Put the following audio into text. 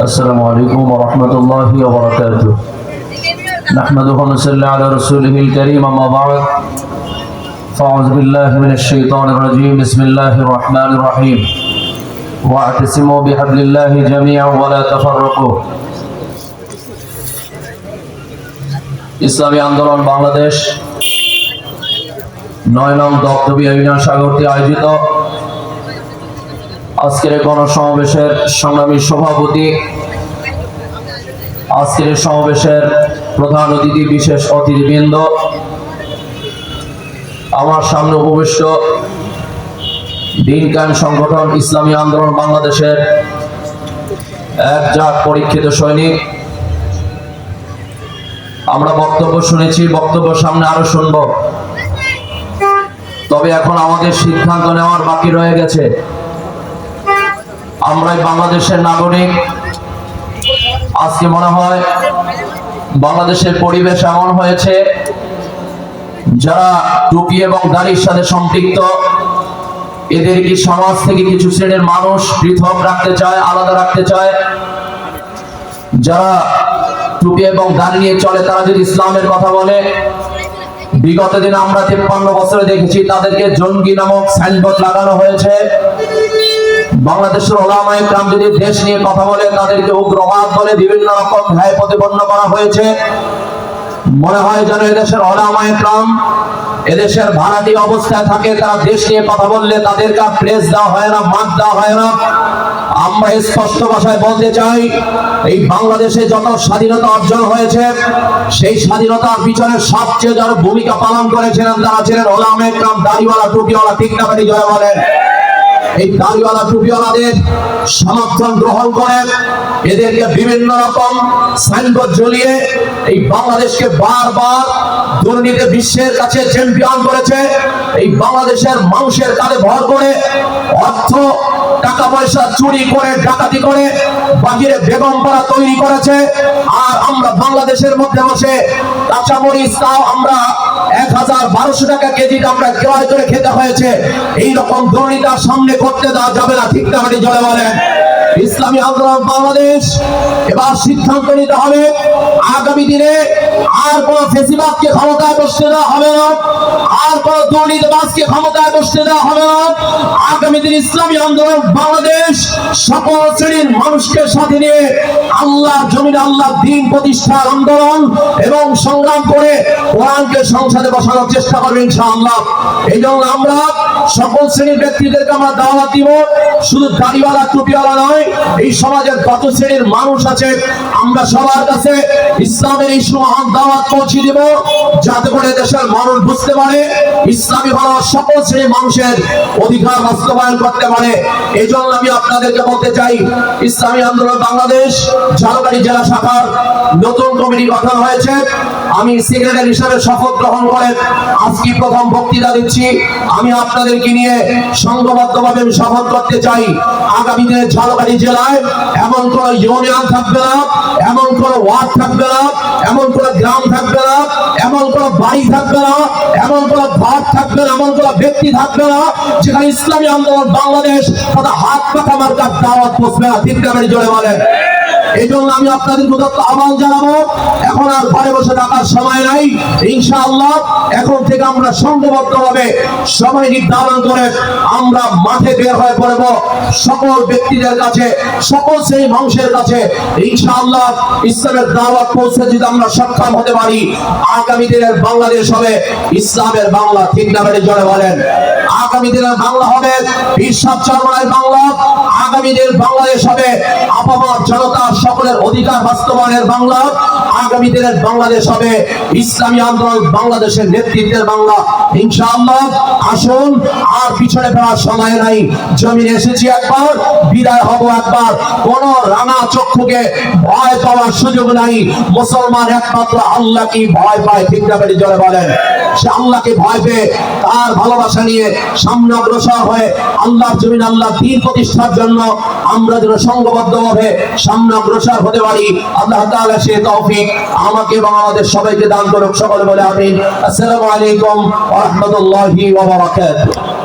السلام عليكم ورحمة الله وبركاته. نحمده ونصلي على رسوله الكريم. أما بعد فأعوذ بالله من الشيطان الرجيم. بسم الله الرحمن الرحيم. واعتصموا بحبل الله جميعا ولا تفرقوا. ইসলামী আন্দোলন বাংলাদেশ ৯ নং দপ্তবী ইউনিয়ন সাগরতে আয়োজিত আজকের গণসমাবেশের সংগ্রামী সভাপতি, আজকের সমাবেশের প্রধান অতিথি, বিশেষ অতিথিবৃন্দ, আমার সামনে উপবিষ্ট দিন কায়েম সংগঠন ইসলামী আন্দোলন বাংলাদেশের একজাত পরীক্ষিত সৈনিক, আমরা বক্তব্য শুনেছি, বক্তব্য সামনে আরো শুনব। তবে এখন আমাদের সিদ্ধান্ত নেওয়ার বাকি রয়ে গেছে। আমরাই বাংলাদেশের নাগরিক। আজকে মনে হয় বাংলাদেশের পরিবেশ এমন হয়েছে, যারা টুপি এবং দাড়ির সাথে সম্পৃক্ত, এদেরকে সমাজ থেকে কিছু শ্রেণীর মানুষ পৃথক রাখতে চায়, আলাদা রাখতে চায়। যারা টুপি এবং দাড়ি নিয়ে চলে, তারা যদি ইসলামের কথা বলে, বিগত দিনে আমরা ৫৩ বছরে দেখেছি তাদেরকে জঙ্গি নামক সাইনবোর্ড লাগানো হয়েছে। বাংলাদেশের ওলামায়ে কেরাম যদি দেশ নিয়ে কথা বলে, তাদেরকে উগ্রবাদ বলে বিভিন্ন রকম ভয় প্রতিপন্ন করা হয়েছে। মনে হয় যেন এদেশের ওলামায়ে কেরাম এদেশের ভাড়াটি অবস্থায় থাকে, তারা দেশ নিয়ে কথা বললে তাদেরকে প্রেস দেওয়া হয় না, মাঠ দেওয়া হয় না। আমরা স্পষ্ট ভাষায় বলতে চাই, এই বাংলাদেশে যত স্বাধীনতা অর্জন হয়েছে, সেই স্বাধীনতার পিছনে সবচেয়ে যারা ভূমিকা পালন করেছিলেন, তারা ছিলেন ওলামায়ে কেরাম, দাড়িওয়ালা, টুপিওয়ালা। ঠিক না বেঠিক জয় বলেন? এই দাড়িওয়ালা টুপিওয়ালাদের সমর্থন গ্রহণ করে এদেরকে বিভিন্ন রকম সাইনবোর্ড ঝুলিয়ে এই বাংলাদেশকে বারবার দুর্নীতি বিশ্বের কাছে চ্যাম্পিয়ন করেছে। এই বাংলাদেশের মানুষের কাঁধে ভর করে অর্থ টাকা পয়সা চুরি করে, ডাকাতি করে বাহিরে বেগমপাড়া তৈরি করেছে। আর আমরা বাংলাদেশের মধ্যে বসে কাঁচামরিচ তাও আমরা ১,১২০০ টাকা কেজিতে আমরা ক্রয় করে খেতে হয়েছে। এইরকম দুর্নীতির সামনে করতে দেওয়া যাবে না। ঠিক না বেঠিক জয় বলেন? ইসলামী আন্দোলন বাংলাদেশ এবার সিদ্ধান্ত নিতে হবে, আগামী দিনে আর কোন ফেসিবাদকে ক্ষমতায় বসতে দেওয়া হবে না, আর কোন দুর্নীতিবাজকে ক্ষমতায় বসতে দেওয়া হবে না। আগামী দিন ইসলামী আন্দোলন বাংলাদেশ সকল শ্রেণীর মানুষকে সাথে নিয়ে আল্লাহর জমিনে আল্লাহর দ্বীন প্রতিষ্ঠার আন্দোলন এবং সংগ্রাম করে কোরআনকে সংসদে বসানোর চেষ্টা করবে ইনশাআল্লাহ। এই জন্য আমরা সকল শ্রেণীর ব্যক্তিদেরকে আমরা দাওয়াত দিব, শুধু দাড়িওয়ালা টুপিওয়ালা নয়, এই সমাজের কত শ্রেণীর মানুষ আছে, আমরা সবার কাছে ইসলামের এই সুমহান দাওয়াত পৌঁছে দিব, যাতে করে দেশের মানুষ বুঝতে পারে ইসলামী হলো সকল শ্রেণীর মানুষের অধিকার বাস্তবায়ন করতে পারে। এই জন্য আমি আপনাদেরকে বলতে চাই, ইসলামী আন্দোলন বাংলাদেশ ঝালকাঠি জেলা শাখার নতুন কমিটি গঠন হয়েছে। আমি সেক্রেটারি হিসেবে শপথ গ্রহণ করে আজকে প্রথম বক্তৃতা দিচ্ছি। আমি আপনাদেরকে নিয়ে সংঘবদ্ধভাবে আমি শপথ করতে চাই, আগামী দিনে ঝালকাঠি জেলায় এমন কোন ইউনিয়ন থাকবে না, এমন কোন ওয়ার্ড থাকবে না, এমন কোন গ্রাম থাকবে না, এমন কোন বাড়ি থাকবে না, এমন কোন ঘর থাকবে না, এমন কোন ব্যক্তি থাকবে না যেখানে ইসলামী আন্দোলন বাংলাদেশ তাদের হাত পাকা মার্কার দাওয়াত পৌঁছবে না। ঠিক না বেঠিক জোরে বলেন? এই জন্য আমি আপনাদের উদাত্ত আহ্বান জানাবো, এখন আর ঘরে বসে থাকার সময় নাই। ইনশাআল্লাহ এখন থেকে আমরা সংঘবদ্ধভাবে সময় নির্ধারণ করে আমরা মাঠে বের হয়ে পড়ব, সকল ব্যক্তিদের কাছে, সকল সেই মানুষের কাছে ইনশাআল্লাহ ইসলামের দাওয়াত পৌঁছে যদি আমরা সক্ষম হতে পারি, আগামী দিনের বাংলাদেশ হবে ইসলামের বাংলা। ঠিক না বেঠিক জোরে বলেন? আগামী দিনের বাংলা হবে ঈশ্বর চরমানের বাংলা। আগামী দিনের বাংলাদেশ হবে আপামর জনতার সকলের অধিকার বাস্তবায়নের বাংলা। আগামী দিনের বাংলাদেশ হবে ইসলামী আন্দোলন বাংলাদেশের নেতৃত্বের বাংলা ইনশাআল্লাহ। আসুন, আর পিছনে ফেরার সময় নাই। জমিনে এসেছি একবার, বিদায় হব একবার। কোন রাঙা চক্ষুকে ভয় পাওয়ার সুযোগ নাই। মুসলমান একমাত্র আল্লাহকে ভয় পায়। ঠিক না বেঠিক জোরে বলেন? সে আল্লাহকে ভয় পেয়ে তার ভালোবাসা নিয়ে সামনে অগ্রসর হয়ে আল্লাহর জমিন আল্লাহর দ্বীন প্রতিষ্ঠার জন্য আমরা যেন সংঘবদ্ধভাবে সামনে অগ্রসর হতে পারি। আল্লাহ তাআলা সে তৌফিক আমাকে এবং আমাদের সবাইকে দান করুক। সকলে বলে আমিন। আসসালামু আলাইকুম ওয়া রাহমাতুল্লাহি ওয়া বারাকাতুহু।